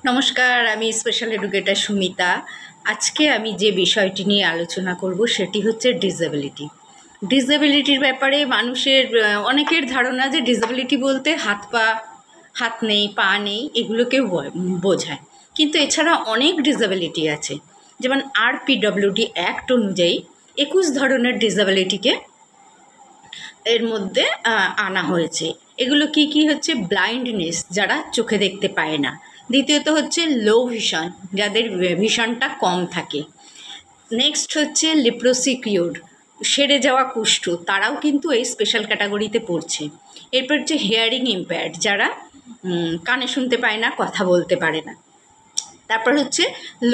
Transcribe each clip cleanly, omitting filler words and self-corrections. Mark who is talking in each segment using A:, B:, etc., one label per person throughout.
A: নমস্কার, আমি special educator Sumita. আজকে আমি যে বিষয়টি নিয়ে আলোচনা করব সেটি হচ্ছে ডিসেবিলিটি। ডিসেবিলিটির ব্যাপারে মানুষের অনেকের ধারণা যে ডিসেবিলিটি বলতে হাত নেই, পা নেই, এগুলোকেও বোঝায়। কিন্তু এছাড়া অনেক ডিসেবিলিটি আছে। যেমন RPWD অ্যাক্ট অনুযায়ী 21 ধরনের ডিসেবিলিটিকে এর মধ্যে আনা হয়েছে। এগুলো কি কি হচ্ছে? ব্লাইন্ডনেস, যারা চোখে দেখতে পায় না। দ্বিতীয়ত হচ্ছে লো ভিশন, যাদের ভিশনটা কম থাকে। নেক্সট হচ্ছে লিপ্রোসি কিউর, সেরে যাওয়া কুষ্ঠ, তারাও কিন্তু এই স্পেশাল ক্যাটাগরিতে পড়ছে। এরপর হচ্ছে হিয়ারিং ইম্পেয়ার্ড, যারা কানে শুনতে পায় না, কথা বলতে পারে না। তারপর হচ্ছে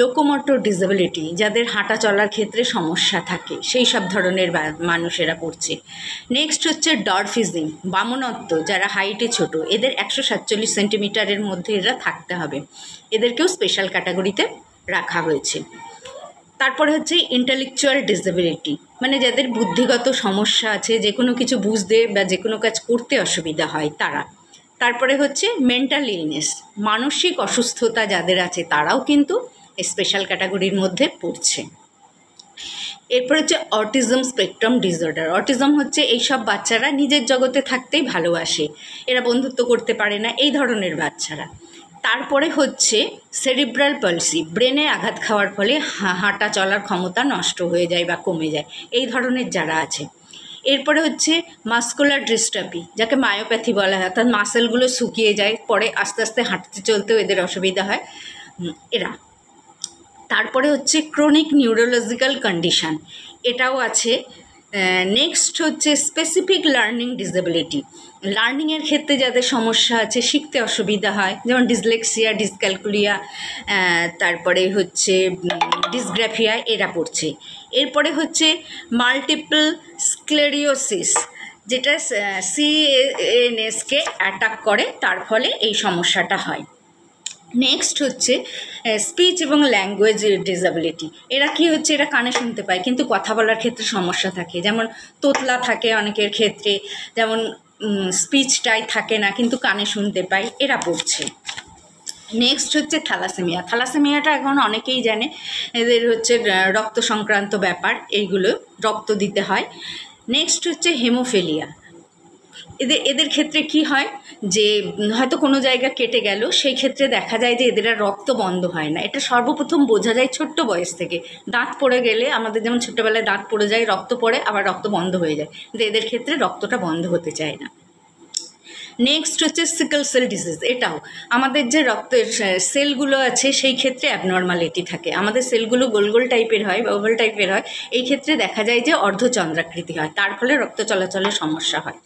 A: লোকোমোটর ডিসেবিলিটি, যাদের হাঁটা চলার ক্ষেত্রে সমস্যা থাকে, সেই সব ধরনের মানুষেরা পড়ছে। নেক্সট হচ্ছে ডরফিজিং, বামনত্ব, যারা হাইটে ছোট, এদের 147 সেন্টিমিটারের মধ্যে এরা থাকতে হবে, এদেরকেও স্পেশাল ক্যাটাগরিতে রাখা হয়েছে। তারপরে হচ্ছে ইন্টেলেকচুয়াল ডিসেবিলিটি, মানে যাদের বুদ্ধিগত সমস্যা আছে, যে কোনো কিছু বুঝতে বা যে কোনো কাজ করতে অসুবিধা হয় তারা। তারপরে হচ্ছে মেন্টাল ইলনেস, মানসিক অসুস্থতা যাদের আছে, তারাও কিন্তু স্পেশাল ক্যাটাগরির মধ্যে পড়ছে। এরপর হচ্ছে অটিজম স্পেকট্রাম ডিসঅর্ডার। অটিজম হচ্ছে এইসব বাচ্চারা নিজের জগতে থাকতেই ভালোবাসে, এরা বন্ধুত্ব করতে পারে না, এই ধরনের বাচ্চারা। তারপরে হচ্ছে সেরিব্রাল পলসি, ব্রেনে আঘাত খাওয়ার ফলে হাঁটা চলার ক্ষমতা নষ্ট হয়ে যায় বা কমে যায়, এই ধরনের যারা আছে। এরপরে হচ্ছে মাস্কুলার ডিস্ট্রফি, যাকে মায়োপ্যাথি বলা হয়, অর্থাৎ মাসেলগুলো শুকিয়ে যায়, পরে আস্তে আস্তে হাঁটতে চলতেও এদের অসুবিধা হয় এরা। তারপরে হচ্ছে ক্রনিক নিউরোলজিক্যাল কন্ডিশান, এটাও আছে। নেক্সট হচ্ছে স্পেসিফিক লার্নিং ডিসেবিলিটি, লার্নিংয়ের ক্ষেত্রে যাদের সমস্যা আছে, শিখতে অসুবিধা হয়, যেমন ডিসলেক্সিয়া, ডিসক্যালকুলিয়া, তারপরে হচ্ছে ডিসগ্রাফিয়া, এরা পড়ছে। এরপরে হচ্ছে মাল্টিপল স্ক্লেরিওসিস, যেটা CNSকে অ্যাটাক করে, তার ফলে এই সমস্যাটা হয়। নেক্সট হচ্ছে স্পিচ এবং ল্যাঙ্গুয়েজ ডিসেবিলিটি, এরা কি হচ্ছে, এরা কানে শুনতে পায় কিন্তু কথা বলার ক্ষেত্রে সমস্যা থাকে, যেমন তোতলা থাকে অনেকের ক্ষেত্রে, যেমন স্পিচটাই থাকে না কিন্তু কানে শুনতে পায়, এরা পড়ছে। নেক্সট হচ্ছে থ্যালাসেমিয়া। থ্যালাসেমিয়াটা এখন অনেকেই জানে, এদের হচ্ছে রক্ত সংক্রান্ত ব্যাপার, এইগুলো রক্ত দিতে হয়। নেক্সট হচ্ছে হেমোফিলিয়া, এদের ক্ষেত্রে কি হয় যে হয়তো কোনো জায়গা কেটে গেল, সেই ক্ষেত্রে দেখা যায় যে এদের আর রক্ত বন্ধ হয় না। এটা সর্বপ্রথম বোঝা যায় ছোট্ট বয়স থেকে। দাঁত পড়ে গেলে, আমাদের যেমন ছোটোবেলায় দাঁত পড়ে যায়, রক্ত পড়ে, আবার রক্ত বন্ধ হয়ে যায়, কিন্তু এদের ক্ষেত্রে রক্তটা বন্ধ হতে চায় না। নেক্সট হচ্ছে সিকল সেল ডিজিজ, এটাও আমাদের যে রক্তের সেলগুলো আছে সেই ক্ষেত্রে অ্যাবনর্মালিটি থাকে, আমাদের সেলগুলো গোল গোল টাইপের হয় বা ওভাল টাইপের হয়, এই ক্ষেত্রে দেখা যায় যে অর্ধচন্দ্রাকৃতি হয়, তার ফলে রক্ত চলাচলের সমস্যা হয়।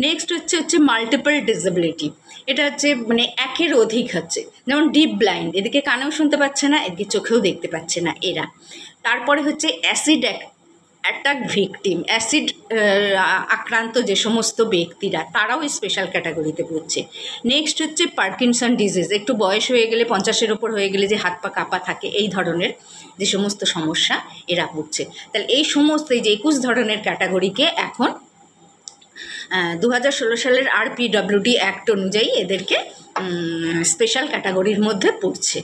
A: নেক্সট হচ্ছে মাল্টিপল ডিসেবিলিটি, এটা হচ্ছে মানে একের অধিক হচ্ছে, যেমন ডিপ ব্লাইন্ড, এদিকে কানেও শুনতে পাচ্ছে না, এদিকে চোখেও দেখতে পাচ্ছে না এরা। তারপরে হচ্ছে অ্যাসিড অ্যাটাক ভিকটিম, অ্যাসিড আক্রান্ত যে সমস্ত ব্যক্তিরা, তারাও স্পেশাল ক্যাটাগরিতে পড়ছে। নেক্সট হচ্ছে পার্কিনসন ডিজিজ, একটু বয়স হয়ে গেলে, 50-এর ওপর হয়ে গেলে যে হাত পা কাঁপা থাকে, এই ধরনের যে সমস্ত সমস্যা এরা পড়ছে। তাহলে এই সমস্ত এই যে 21 ধরনের ক্যাটাগরিকে এখন 2016 সালের RPWD অ্যাক্ট অনুযায়ী এদেরকে স্পেশাল ক্যাটাগরির মধ্যে পড়ছে।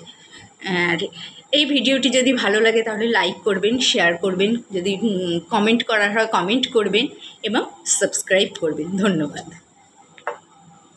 A: আর এই ভিডিওটি যদি ভালো লাগে তাহলে লাইক করবেন, শেয়ার করবেন, যদি কমেন্ট করার হয় কমেন্ট করবেন এবং সাবস্ক্রাইব করবেন। ধন্যবাদ।